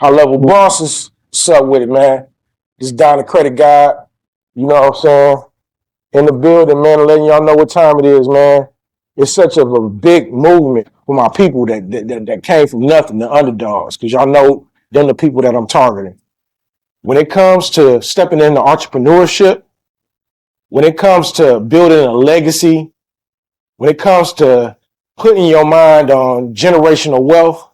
High level bosses, what's up with it, man? This Don the Credit Guy, you know what I'm saying? In the building, man, letting y'all know what time it is, man. It's such a big movement for my people that came from nothing, the underdogs, because y'all know them the people that I'm targeting. When it comes to stepping into entrepreneurship, when it comes to building a legacy, when it comes to putting your mind on generational wealth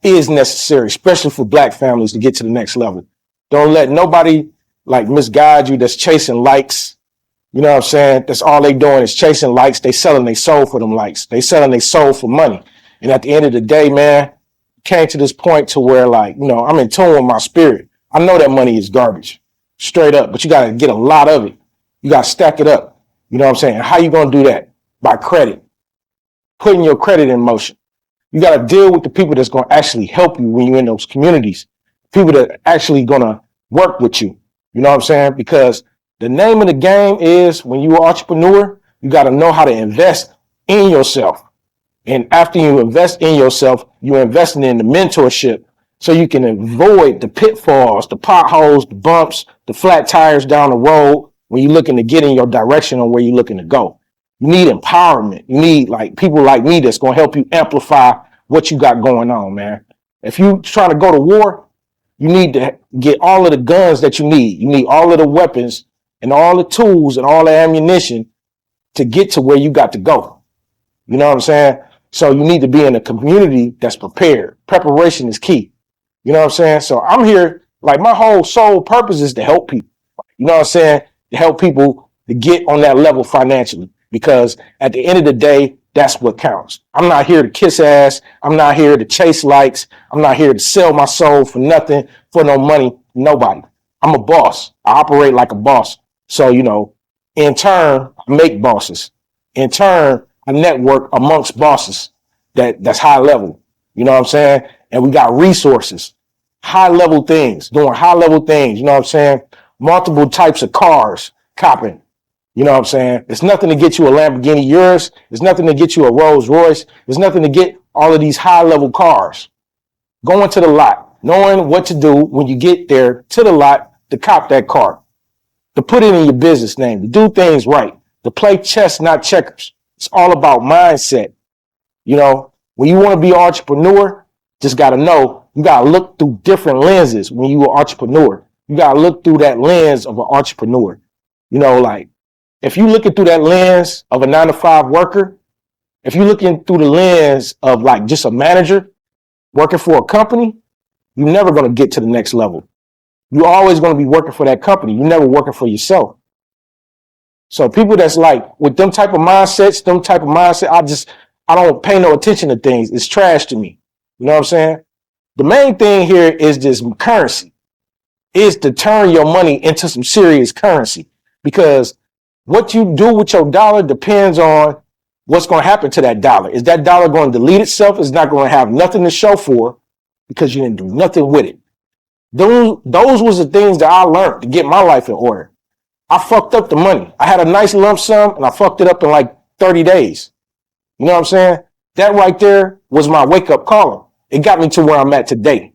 is necessary, especially for Black families to get to the next level. Don't let nobody like misguide you that's chasing likes. You know what I'm saying? That's all they doing is chasing likes. They selling their soul for them likes. They selling their soul for money. And at the end of the day, man, came to this point to where like, I'm in tune with my spirit. I know that money is garbage, straight up, but you got to get a lot of it. You got to stack it up. You know what I'm saying? How you going to do that? By credit, putting your credit in motion. You got to deal with the people that's going to actually help you when you're in those communities, people that are actually going to work with you. You know what I'm saying? Because the name of the game is when you're an entrepreneur, you got to know how to invest in yourself. And after you invest in yourself, you're investing in the mentorship so you can avoid the pitfalls, the potholes, the bumps, the flat tires down the road when you're looking to get in your direction on where you're looking to go. You need empowerment. You need like people like me that's going to help you amplify what you got going on, man. If you trying to go to war, you need to get all of the guns that you need. You need all of the weapons and all the tools and all the ammunition to get to where you got to go. You know what I'm saying? So you need to be in a community that's prepared. Preparation is key. You know what I'm saying? So I'm here, like my whole sole purpose is to help people. You know what I'm saying? To help people to get on that level financially. Because at the end of the day, that's what counts. I'm not here to kiss ass. I'm not here to chase likes. I'm not here to sell my soul for nothing, for no money, nobody. I'm a boss. I operate like a boss. So, in turn, I make bosses. In turn, I network amongst bosses that's high level. You know what I'm saying? And we got resources, high level things, doing high level things. You know what I'm saying? Multiple types of cars, copping. You know what I'm saying? It's nothing to get you a Lamborghini Urus. It's nothing to get you a Rolls Royce. It's nothing to get all of these high level cars. Going to the lot, knowing what to do when you get there to the lot to cop that car, to put it in your business name, to do things right, to play chess, not checkers. It's all about mindset. When you want to be an entrepreneur, just got to know you got to look through different lenses when you're an entrepreneur. You got to look through that lens of an entrepreneur. Like, if you're looking through that lens of a 9-to-5 worker, if you're looking through the lens of like just a manager working for a company, you're never going to get to the next level. You're always going to be working for that company. You're never working for yourself. So people that's like with them type of mindsets, I don't pay no attention to things. It's trash to me. You know what I'm saying? The main thing here is this currency, is to turn your money into some serious currency, because what you do with your dollar depends on what's going to happen to that dollar. Is that dollar going to delete itself? It's not going to have nothing to show for because you didn't do nothing with it. Those was the things that I learned to get my life in order. I fucked up the money. I had a nice lump sum and I fucked it up in like 30 days. You know what I'm saying? That right there was my wake up call. It got me to where I'm at today.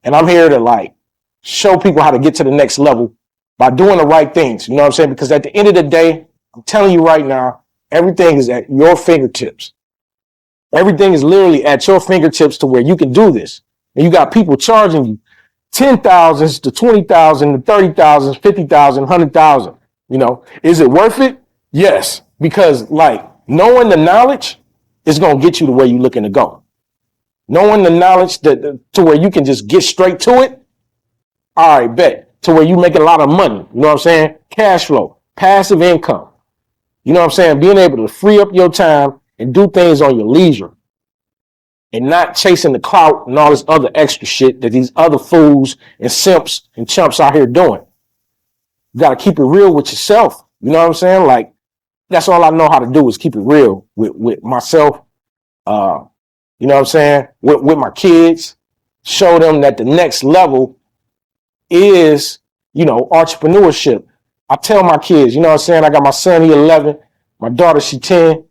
And I'm here to like show people how to get to the next level by doing the right things. You know what I'm saying? Because at the end of the day, I'm telling you right now, everything is at your fingertips. Everything is literally at your fingertips to where you can do this. And you got people charging you 10,000s to 20,000 to 30,000, 50,000, 100,000. Is it worth it? Yes. Because like knowing the knowledge is going to get you to where you're looking to go. Knowing the knowledge to where you can just get straight to it. All right, bet. To where you make a lot of money. You know what I'm saying? Cash flow, passive income. You know what I'm saying? Being able to free up your time and do things on your leisure and not chasing the clout and all this other extra shit that these other fools and simps and chumps out here doing. You got to keep it real with yourself. You know what I'm saying? Like, that's all I know how to do is keep it real with myself. You know what I'm saying? With my kids, show them that the next level is, entrepreneurship. I tell my kids, you know what I'm saying? I got my son, he 11, my daughter, she 10.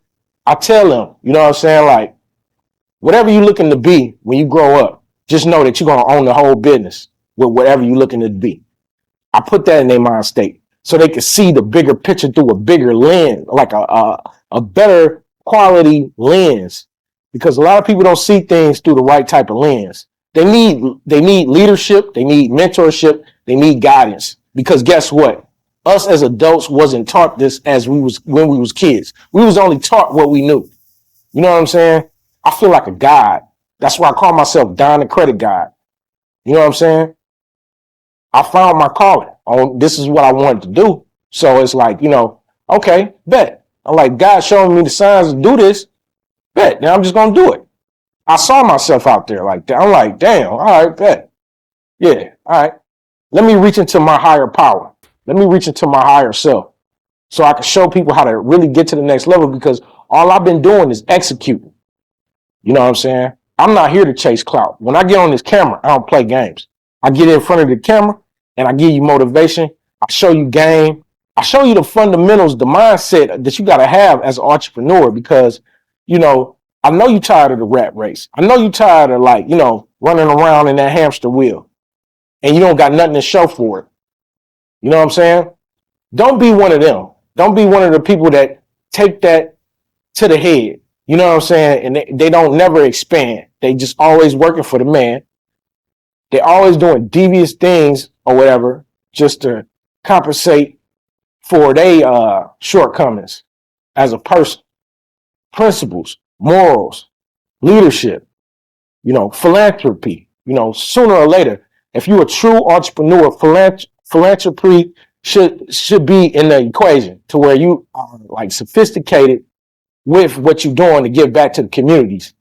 I tell them, you know what I'm saying? Like, whatever you're looking to be when you grow up, Just know that you're going to own the whole business with whatever you're looking to be. I put that in their mind state so they can see the bigger picture through a bigger lens, like a better quality lens, because a lot of people don't see things through the right type of lens. They need leadership, they need mentorship, they need guidance. Because guess what? Us as adults wasn't taught this as when we was kids. We was only taught what we knew. You know what I'm saying? I feel like a god. That's why I call myself Don the Credit God. You know what I'm saying? I found my calling. This is what I wanted to do. So it's like, okay, bet. I'm like, God showing me the signs to do this. Bet. Now I'm just going to do it. I saw myself out there like that. I'm like, damn, all right, bet. Yeah, all right. Let me reach into my higher power. Let me reach into my higher self so I can show people how to really get to the next level, because all I've been doing is executing. You know what I'm saying? I'm not here to chase clout. When I get on this camera, I don't play games. I get in front of the camera and I give you motivation. I show you game. I show you the fundamentals, the mindset that you got to have as an entrepreneur, because, I know you're tired of the rat race. I know you're tired of running around in that hamster wheel and you don't got nothing to show for it. You know what I'm saying? Don't be one of them. Don't be one of the people that take that to the head. You know what I'm saying? And they don't never expand. They just always working for the man. They always doing devious things or whatever just to compensate for their shortcomings as a person. Principles, morals, leadership, philanthropy. Sooner or later, if you're a true entrepreneur, philanthropy should be in the equation to where you are like sophisticated with what you're doing to give back to the communities.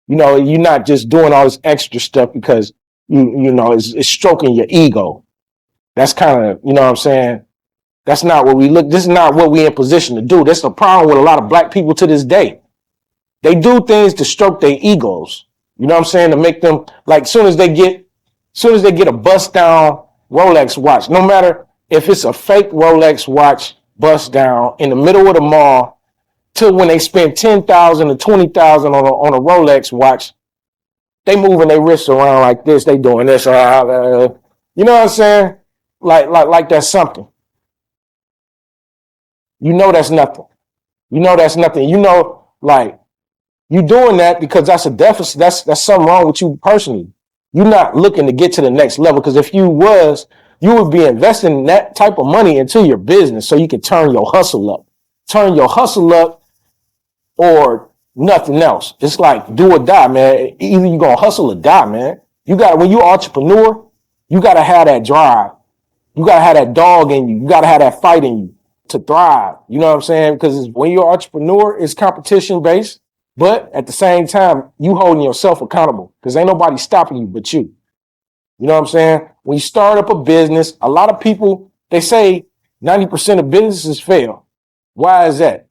You're not just doing all this extra stuff because it's stroking your ego. That's kind of, what I'm saying? That's not what this is not what we in position to do. That's the problem with a lot of black people to this day. They do things to stroke their egos. You know what I'm saying? To make them like, soon as they get a bust down Rolex watch, no matter if it's a fake Rolex watch bust down in the middle of the mall, till when they spend $10,000 or $20,000 on a Rolex watch, they moving their wrists around like this. They doing this. You know what I'm saying? Like that's something. That's nothing. That's nothing. You doing that because that's a deficit. That's something wrong with you personally. You're not looking to get to the next level, because if you was, you would be investing that type of money into your business so you can turn your hustle up. Turn your hustle up or nothing else. It's like do or die, man. Either you're going to hustle or die, man. When you're an entrepreneur, you got to have that drive. You got to have that dog in you. You got to have that fight in you to thrive. You know what I'm saying? Because when you're an entrepreneur, it's competition based. But at the same time, you holding yourself accountable, because ain't nobody stopping you but you. You know what I'm saying? When you start up a business, a lot of people, they say 90% of businesses fail. Why is that?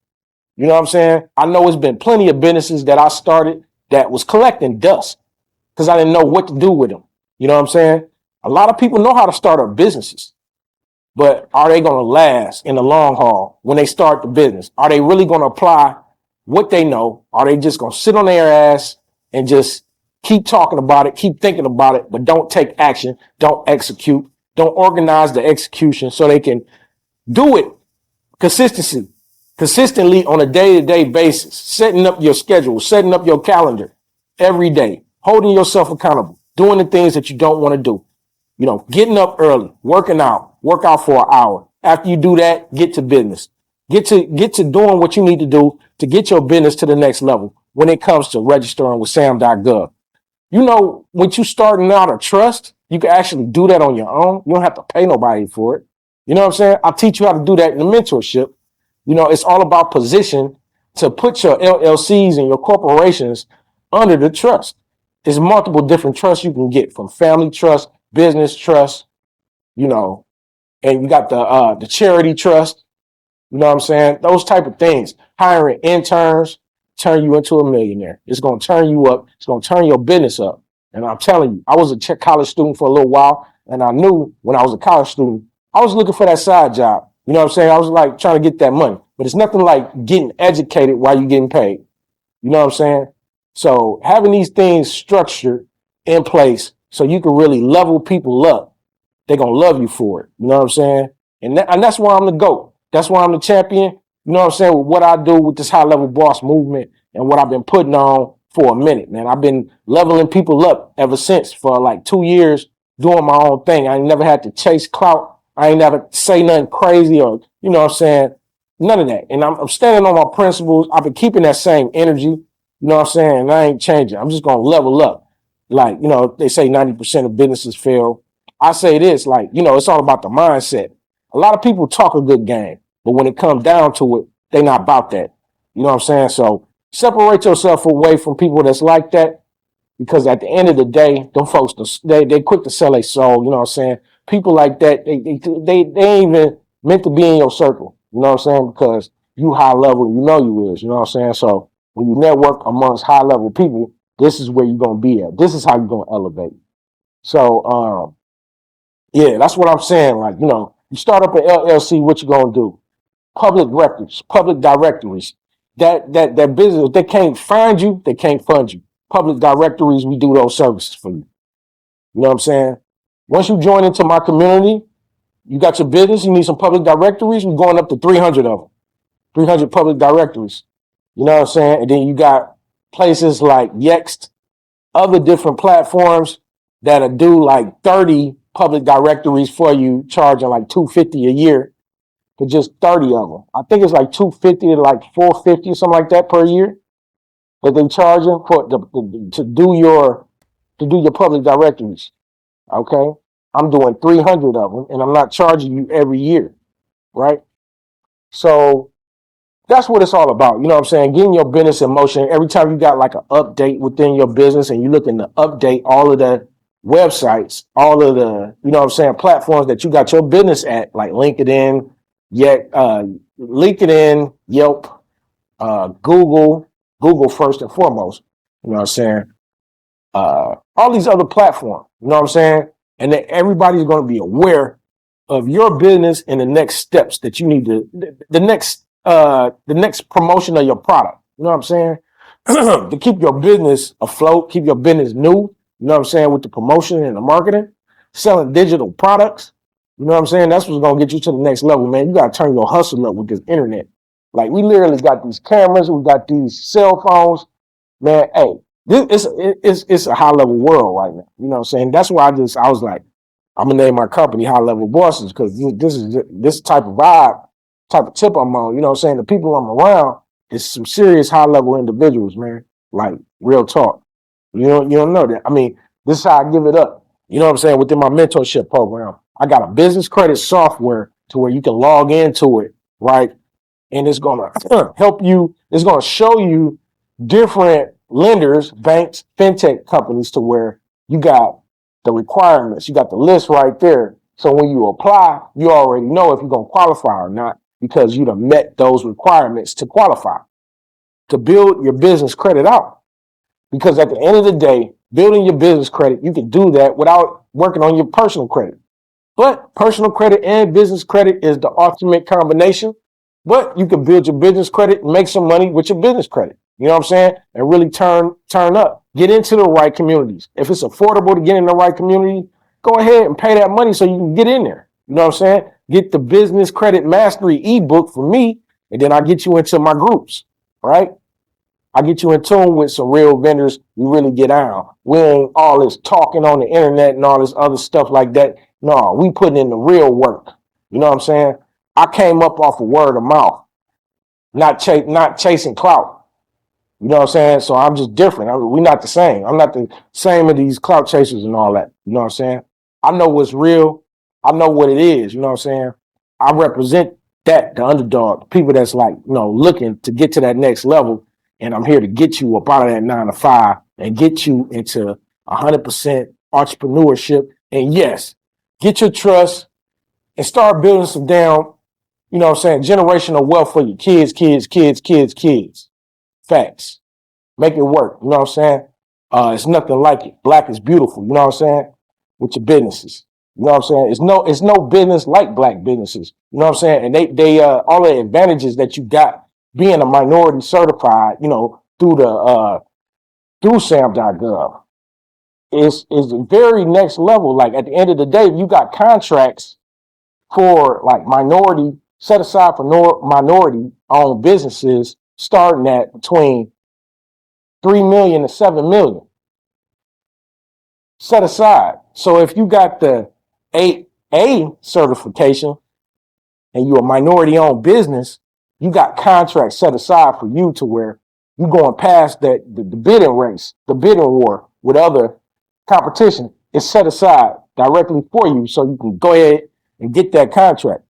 You know what I'm saying? I know it's been plenty of businesses that I started that was collecting dust because I didn't know what to do with them. You know what I'm saying? A lot of people know how to start up businesses, but are they going to last in the long haul when they start the business? Are they really going to apply what they know? Are they just going to sit on their ass and just keep talking about it, keep thinking about it, but don't take action, don't execute, don't organize the execution so they can do it consistently on a day-to-day basis, setting up your schedule, setting up your calendar every day, holding yourself accountable, doing the things that you don't want to do, getting up early, work out for an hour. After you do that, get to business. Get to doing what you need to do to get your business to the next level when it comes to registering with sam.gov. When you starting out a trust, you can actually do that on your own. You don't have to pay nobody for it. You know what I'm saying? I'll teach you how to do that in the mentorship. It's all about position to put your LLCs and your corporations under the trust. There's multiple different trusts you can get, from family trust, business trust, and you got the charity trust. You know what I'm saying? Those type of things. Hiring interns turn you into a millionaire. It's going to turn you up. It's going to turn your business up. And I'm telling you, I was a college student for a little while, and I knew when I was a college student, I was looking for that side job. You know what I'm saying? I was like trying to get that money, but it's nothing like getting educated while you're getting paid. You know what I'm saying? So having these things structured in place so you can really level people up. They're going to love you for it. You know what I'm saying? And that's why I'm the GOAT. That's why I'm the champion. You know what I'm saying? With what I do with this high level boss movement and what I've been putting on for a minute, man. I've been leveling people up ever since for like 2 years doing my own thing. I ain't never had to chase clout. I ain't never say nothing crazy or, you know what I'm saying? None of that. And I'm standing on my principles. I've been keeping that same energy. You know what I'm saying? And I ain't changing. I'm just going to level up. Like, you know, they say 90% of businesses fail. I say this, like, you know, it's all about the mindset. A lot of people talk a good game, but when it comes down to it, they not about that. You know what I'm saying? So separate yourself away from people that's like that, because at the end of the day, them folks, they quick to sell their soul. You know what I'm saying? People like that, they ain't even meant to be in your circle. You know what I'm saying? Because you high level, you know you is. You know what I'm saying? So when you network amongst high level people, this is where you're gonna be at. This is how you're gonna elevate. So yeah, that's what I'm saying. Like, you know, you start up an LLC, what you gonna do? Public records, public directories. That business, they can't find you, they can't fund you. Public directories, we do those services for you. You know what I'm saying? Once you join into my community, you got your business, you need some public directories, we're going up to 300 of them. 300 public directories. You know what I'm saying? And then you got places like Yext, other different platforms that'll do like 30 public directories for you, charging like $250 a year for just 30 of them. I think it's like $250 to like $450 or something like that per year that they charging for to do your public directories. Okay, I'm doing 300 of them, and I'm not charging you every year, right? So that's what it's all about. You know what I'm saying? Getting your business in motion. Every time you got like an update within your business and you're looking to update all of the websites, all of the, you know what I'm saying, platforms that you got your business at, like LinkedIn, LinkedIn, Yelp, Google first and foremost. You know what I'm saying? All these other platforms. You know what I'm saying? And then everybody's going to be aware of your business and the next steps that you need to, the next promotion of your product. You know what I'm saying? To keep your business afloat, keep your business new. You know what I'm saying? With the promotion and the marketing, selling digital products. You know what I'm saying? That's what's going to get you to the next level, man. You got to turn your hustle up with this internet. Like, we literally got these cameras, we got these cell phones, man. Hey, it's a high level world right now. You know what I'm saying? That's why I was like, I'm gonna name my company High Level Bosses, because this is this type of vibe, type of tip I'm on. You know what I'm saying? The people I'm around is some serious high level individuals, man. Like, real talk. You don't know that. I mean, this is how I give it up. You know what I'm saying? Within my mentorship program, I got a business credit software to where you can log into it, right? And it's gonna help you. It's gonna show you different lenders, banks, fintech companies, to where you got the requirements. You got the list right there. So when you apply, you already know if you're going to qualify or not, because you done met those requirements to qualify, to build your business credit out. Because at the end of the day, building your business credit, you can do that without working on your personal credit. But personal credit and business credit is the ultimate combination. But you can build your business credit and make some money with your business credit. You know what I'm saying? And really turn up. Get into the right communities. If it's affordable to get in the right community, go ahead and pay that money so you can get in there. You know what I'm saying? Get the business credit mastery ebook from me, and then I get you into my groups, right? I get you in tune with some real vendors. We really get out. We ain't all this talking on the internet and all this other stuff like that. No, we putting in the real work. You know what I'm saying? I came up off of word of mouth, not chasing clout. You know what I'm saying? So I'm just different. We're not the same. I'm not the same as these clout chasers and all that. You know what I'm saying? I know what's real. I know what it is. You know what I'm saying? I represent that, the underdog, the people that's like, you know, looking to get to that next level. And I'm here to get you up out of that 9 to 5 and get you into 100% entrepreneurship. And yes, get your trust and start building some down, you know what I'm saying, generational wealth for your kids. Facts. Make it work. You know what I'm saying? It's nothing like it. Black is beautiful. You know what I'm saying? With your businesses. You know what I'm saying? It's no business like black businesses. You know what I'm saying? And they all the advantages that you got being a minority certified, you know, through SAM.gov. is very next level. Like at the end of the day, you got contracts for like minority set aside for minority owned businesses starting at between 3 million to 7 million set aside. So if you got the 8A certification and you're a minority owned business, you got contracts set aside for you to where you going past that the bidding race, the bidding war with other competition is set aside directly for you so you can go ahead and get that contract.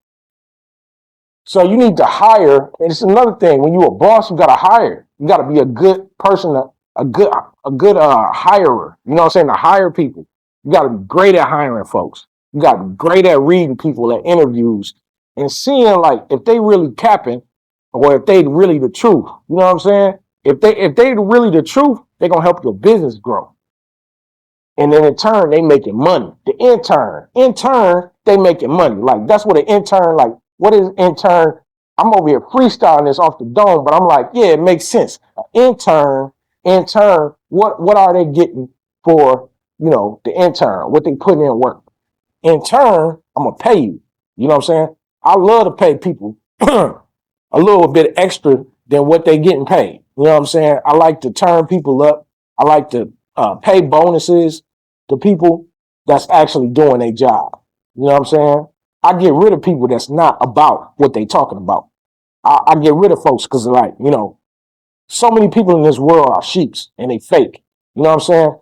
So you need to hire, and it's another thing. When you're a boss, you got to hire. You got to be a good person, a good hirer. You know what I'm saying? To hire people, you got to be great at hiring folks. You got to be great at reading people at interviews and seeing like if they really capping or if they really the truth. You know what I'm saying? If they really the truth, they're gonna help your business grow. And then in turn, they making money. The intern, they making money. Like that's what an intern, like what is intern? I'm over here freestyling this off the dome, but I'm like, yeah, it makes sense. Intern, what are they getting for, the intern, what they putting in work? In turn, I'm gonna pay you. You know what I'm saying? I love to pay people a little bit extra than what they getting paid. You know what I'm saying? I like to turn people up. I like to pay bonuses to people that's actually doing their job. You know what I'm saying? I get rid of people that's not about what they talking about. I get rid of folks because like, so many people in this world are sheeps and they fake. You know what I'm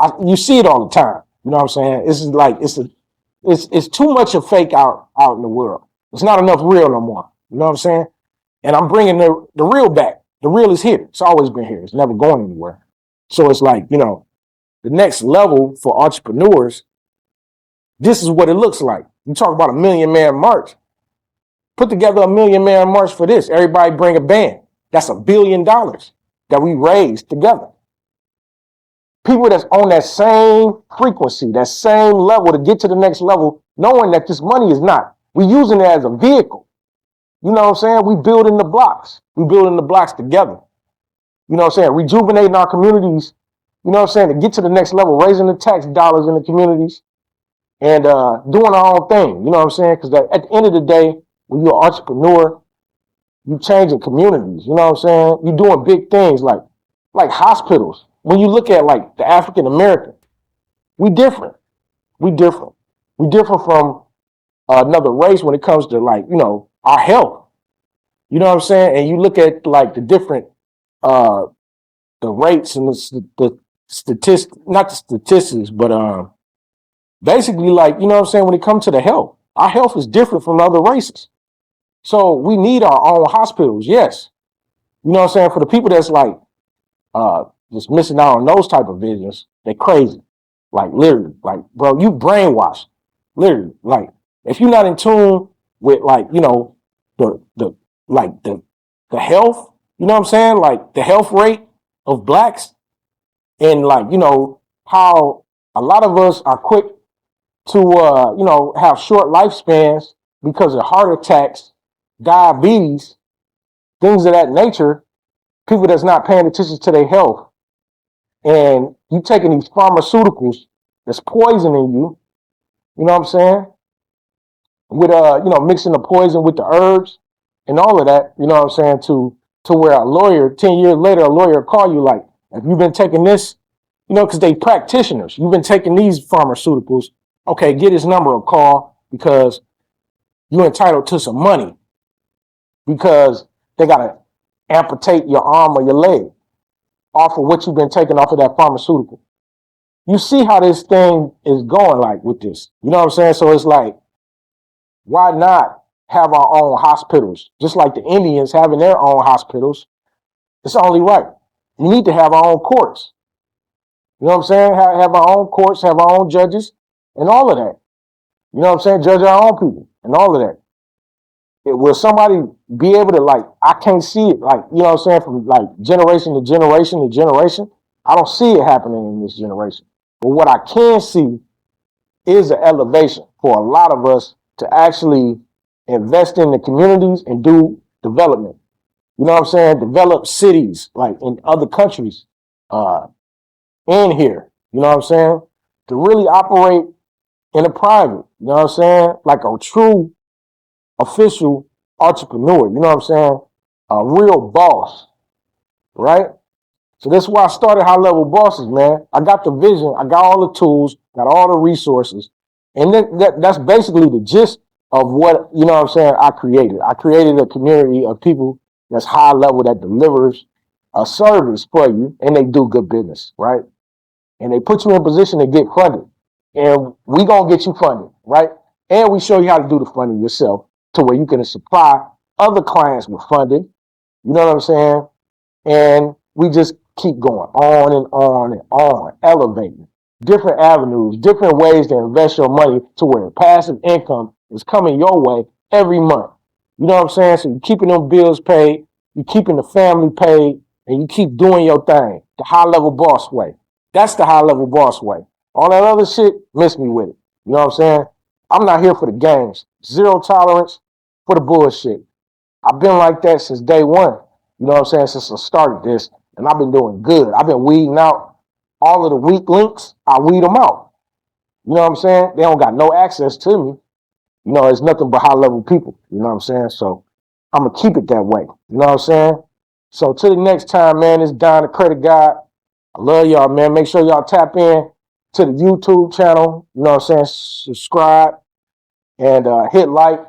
saying? You see it all the time. You know what I'm saying? It's too much of fake out in the world. It's not enough real no more. You know what I'm saying? And I'm bringing the real back. The real is here. It's always been here. It's never going anywhere. So it's like, the next level for entrepreneurs, this is what it looks like. You talk about a 1 million man march. Put together a 1 million man march for this. Everybody bring a band. That's $1 billion that we raised together. People that's on that same frequency, that same level to get to the next level, knowing that this money is not. We using it as a vehicle. You know what I'm saying? We building the blocks. We building the blocks together. You know what I'm saying? Rejuvenating our communities. You know what I'm saying? To get to the next level, raising the tax dollars in the communities and doing our own thing. You know what I'm saying? Because at the end of the day, when you're an entrepreneur, you changing communities. You know what I'm saying? You're doing big things like hospitals. When you look at like the African American, we different. We different. We different from another race when it comes to like, our health. You know what I'm saying? And you look at like the different the rates and the statistics, not the statistics, but basically like, you know what I'm saying, when it comes to the health, our health is different from other races. So we need our own hospitals, yes. You know what I'm saying? For the people that's like just missing out on those type of visions, they're crazy. Like literally, like, bro, you brainwashed. Literally. Like, if you're not in tune with like, the like the health, you know what I'm saying? Like the health rate of blacks and like, how a lot of us are quick to have short lifespans because of heart attacks, diabetes, things of that nature, people that's not paying attention to their health. And you taking these pharmaceuticals that's poisoning you, you know what I'm saying? With mixing the poison with the herbs and all of that, you know what I'm saying, to where a lawyer, 10 years later, a lawyer will call you like, if you've been taking this, because they practitioners, you've been taking these pharmaceuticals, okay, get his number a call because you're entitled to some money because they got to amputate your arm or your leg off of what you've been taking off of that pharmaceutical. You see how this thing is going like with this. You know what I'm saying? So it's like, why not have our own hospitals? Just like the Indians having their own hospitals. It's only right. We need to have our own courts. You know what I'm saying? Have our own courts, have our own judges, and all of that. You know what I'm saying? Judge our own people and all of that. Will somebody be able to, like, I can't see it, like, you know what I'm saying, from like generation to generation to generation. I don't see it happening in this generation. But what I can see is an elevation for a lot of us to actually invest in the communities and do development. You know what I'm saying? Develop cities like in other countries in here. You know what I'm saying? To really operate in a private, you know what I'm saying? Like a true official entrepreneur, you know what I'm saying? A real boss, right? So that's why I started High Level Bosses, man. I got the vision, I got all the tools, got all the resources. And that's basically the gist of what, you know what I'm saying, I created. I created a community of people that's high level that delivers a service for you and they do good business, right? And they put you in a position to get funded. And we gonna get you funded, right? And we show you how to do the funding yourself to where you can supply other clients with funding. You know what I'm saying? And we just keep going on and on and on, elevating different avenues, different ways to invest your money to where passive income is coming your way every month. You know what I'm saying? So you're keeping them bills paid, you're keeping the family paid, and you keep doing your thing the high level boss way. That's the high level boss way. All that other shit, miss me with it. You know what I'm saying? I'm not here for the games. Zero tolerance for the bullshit. I've been like that since day one. You know what I'm saying? Since I started this, and I've been doing good. I've been weeding out all of the weak links. I weed them out. You know what I'm saying? They don't got no access to me. You know, it's nothing but high level people. You know what I'm saying? So I'm gonna keep it that way. You know what I'm saying? So till the next time, man, it's Don the Credit Guy. I love y'all, man. Make sure y'all tap in to the YouTube channel. You know what I'm saying? Subscribe and hit like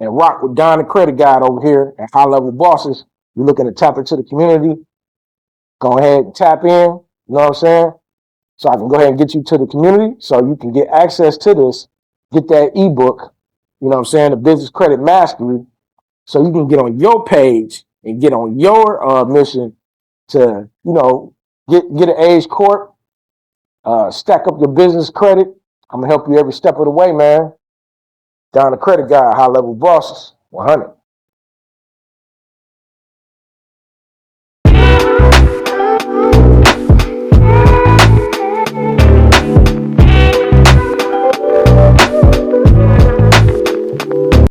and rock with Don the Credit Guy over here at High Level Bosses. You're looking to tap into the community. Go ahead and tap in. You know what I'm saying? So I can go ahead and get you to the community so you can get access to this, get that ebook, you know what I'm saying, the Business Credit Mastery, so you can get on your page and get on your mission to, you know, get an Age Corp, stack up your business credit. I'm going to help you every step of the way, man. Down the Credit Guy, High Level Bosses, 100.